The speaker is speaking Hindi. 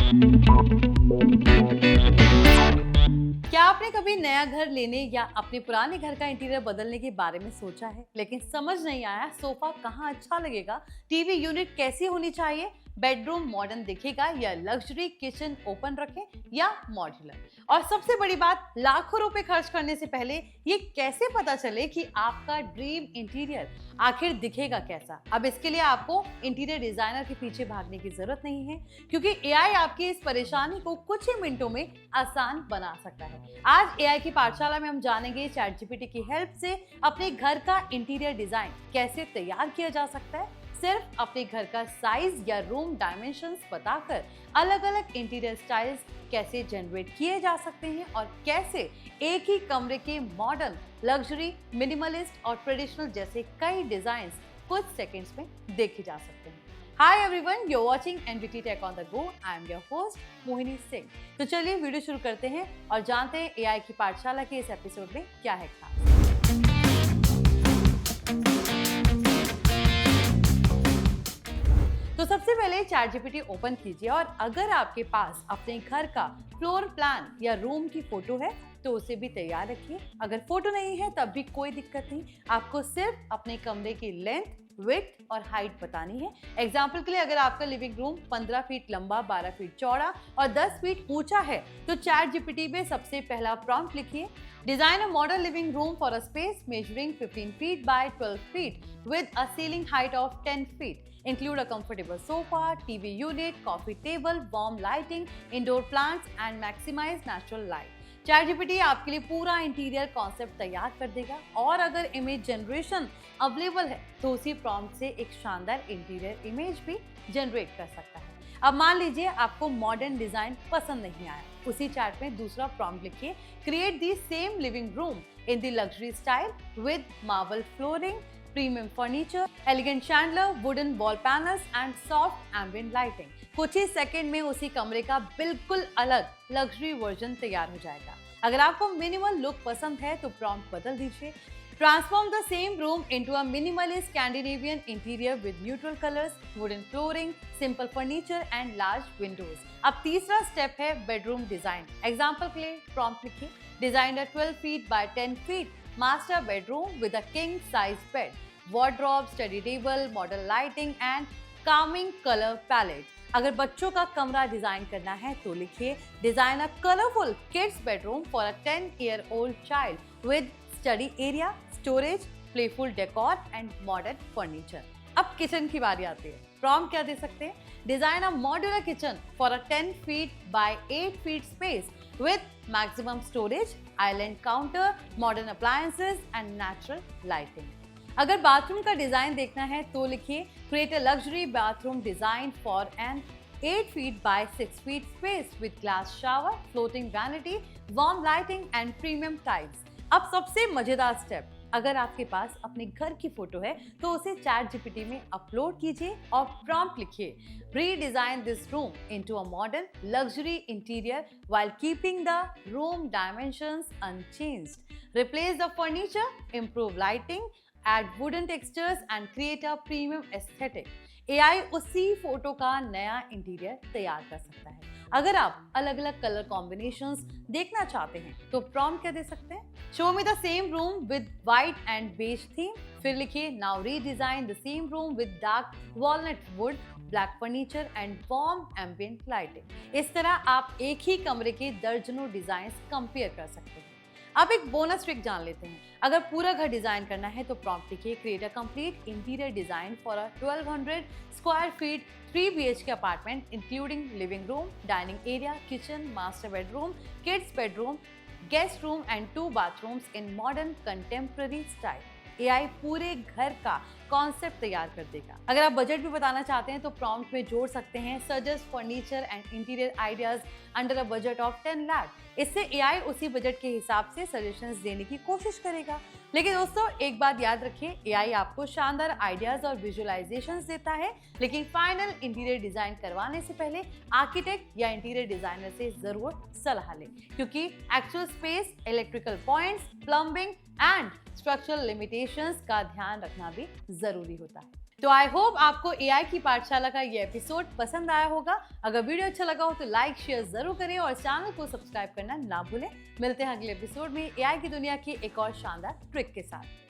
क्या आपने कभी नया घर लेने या अपने पुराने घर का इंटीरियर बदलने के बारे में सोचा है, लेकिन समझ नहीं आया सोफा कहाँ अच्छा लगेगा, टीवी यूनिट कैसी होनी चाहिए, बेडरूम मॉडर्न दिखेगा या लग्जरी किचन ओपन रखें या मॉड्यूलर? और सबसे बड़ी बात, लाखों रुपए खर्च करने से पहले ये कैसे पता चले कि आपका ड्रीम इंटीरियर आखिर दिखेगा कैसा? अब इसके लिए आपको इंटीरियर डिजाइनर के पीछे भागने की जरूरत नहीं है, क्योंकि एआई आपकी इस परेशानी को कुछ ही मिनटों में आसान बना सकता है। आज एआई की पाठशाला में हम जानेंगे चैट जीपीटी की हेल्प से अपने घर का इंटीरियर डिजाइन कैसे तैयार किया जा सकता है। सिर्फ अपने घर का साइज या रूम डायमेंशंस बताकर अलग अलग इंटीरियर स्टाइल्स कैसे जनरेट किए जा सकते हैं और कैसे एक ही कमरे के मॉडर्न, लग्जरी, मिनिमलिस्ट और ट्रेडिशनल जैसे कई डिजाइन्स कुछ सेकंड्स में देखे जा सकते हैं। Hi everyone, you are watching NBT tech on the go. I am your host Mohini Singh. तो चलिए वीडियो शुरू करते हैं और जानते हैं एआई की पाठशाला के इस एपिसोड में क्या है खास। तो सबसे पहले चैट जीपीटी ओपन कीजिए और अगर आपके पास अपने घर का फ्लोर प्लान या रूम की फोटो है तो उसे भी तैयार रखिए। अगर फोटो नहीं है तब भी कोई दिक्कत नहीं, आपको सिर्फ अपने कमरे की लेंथ, विड्थ और हाइट बतानी है। एग्जाम्पल के लिए अगर आपका लिविंग रूम 15 फीट लंबा, 12 फीट चौड़ा और 10 फीट ऊंचा है तो चैट जीपीटी में सबसे पहला प्रॉम्प्ट लिखिए, design a modern living room for a space measuring 15 feet by 12 feet with a ceiling height of 10 feet. Include a comfortable sofa, TV unit, coffee table, warm lighting, indoor plants and maximize natural light. Chat GPT आपके लिए पूरा इंटीरियर कॉन्सेप्ट तैयार कर देगा और अगर इमेज जनरेशन अवेलेबल है तो उसी प्रॉम्प्ट से एक शानदार इंटीरियर इमेज भी जनरेट कर सकता है। अब मान लीजिए आपको मॉडर्न डिजाइन पसंद नहीं आया, उसी चैट में दूसरा प्रॉम्प्ट लिखिए, create the same living room in the luxury style with marble flooring, premium furniture, elegant chandelier, wooden wall panels and soft ambient lighting. कुछ ही सेकंड में उसी कमरे का बिल्कुल अलग लग्जरी वर्जन तैयार हो जाएगा। अगर आपको मिनिमल लुक पसंद है तो प्रॉम्प्ट बदल दीजिए, transform the same room into a minimalist Scandinavian interior with neutral colours, wooden flooring, simple furniture and large Windows. अब तीसरा स्टेप है बेडरूम डिजाइन। एग्जाम्पल के लिए प्रॉम्प्ट लिखिए, design a 12 feet by 10 feet master bedroom with a king size bed, wardrobe, study table, modern lighting and calming color palette. अगर बच्चों का कमरा डिजाइन करना है तो लिखिए, design a colourful kids bedroom for a 10-year-old child with study area, storage, playful decor and modern furniture. अब किचन की बारी आती है। प्रॉम्प्ट क्या दे सकते हैं, design a modular kitchen for a 10 feet by 8 feet space with maximum storage, island counter, modern appliances and natural lighting. अगर बाथरूम का डिजाइन देखना है तो लिखिए, create a luxury bathroom design for an 8 feet by 6 feet space with glass shower, floating vanity, warm lighting and premium tiles. अब सबसे मजेदार स्टेप, अगर आपके पास अपने घर की फोटो है तो उसे चैट जीपीटी में अपलोड कीजिए और प्रॉम्प्ट लिखिए, redesign this room into a modern luxury interior while keeping the room dimensions unchanged, replace the furniture, improve lighting, add wooden textures and create a premium aesthetic. AI उसी फोटो का नया इंटीरियर तैयार कर सकता है। अगर आप अलग अलग कलर कॉम्बिनेशंस देखना चाहते हैं तो प्रॉम्प्ट क्या दे सकते हैं, show me the same room with white and beige theme, फिर लिखिए, now redesign the same room with dark walnut wood, black furniture and warm ambient lighting. इस तरह आप एक ही कमरे के दर्जनों डिजाइन्स कंपेयर कर सकते हैं। अब एक बोनस ट्रिक जान लेते हैं। अगर पूरा घर डिजाइन करना है तो प्रॉम्प्ट लिखिए, create a complete interior design for a 1200 square feet 3 BHK apartment including living room, dining area, kitchen, master bedroom, kids bedroom, guest room and 2 bathrooms in modern contemporary style. AI पूरे घर का कॉन्सेप्ट तैयार कर देगा। अगर आप बजट भी बताना चाहते हैं तो प्रॉम्प्ट में जोड़ सकते हैं, suggest furniture and interior ideas under a budget of 10 lakh. इससे एआई उसी बजट के हिसाब से सजेशंस देने की कोशिश करेगा। लेकिन दोस्तों एक बात याद रखिए, एआई आपको शानदार आइडियाज और विजुअलाइजेशंस देता है, लेकिन फाइनल इंटीरियर डिजाइन करवाने से पहले आर्किटेक्ट या इंटीरियर डिजाइनर से जरूर सलाह लें, क्योंकि actual space, electrical points, plumbing and structural limitations का ध्यान रखना भी जरूरी होता है। तो आई होप आपको एआई की पाठशाला का ये एपिसोड पसंद आया होगा। अगर वीडियो अच्छा लगा हो तो लाइक शेयर जरूर करें और चैनल को सब्सक्राइब करना ना भूलें। मिलते हैं अगले एपिसोड में एआई की दुनिया की एक और शानदार ट्रिक के साथ।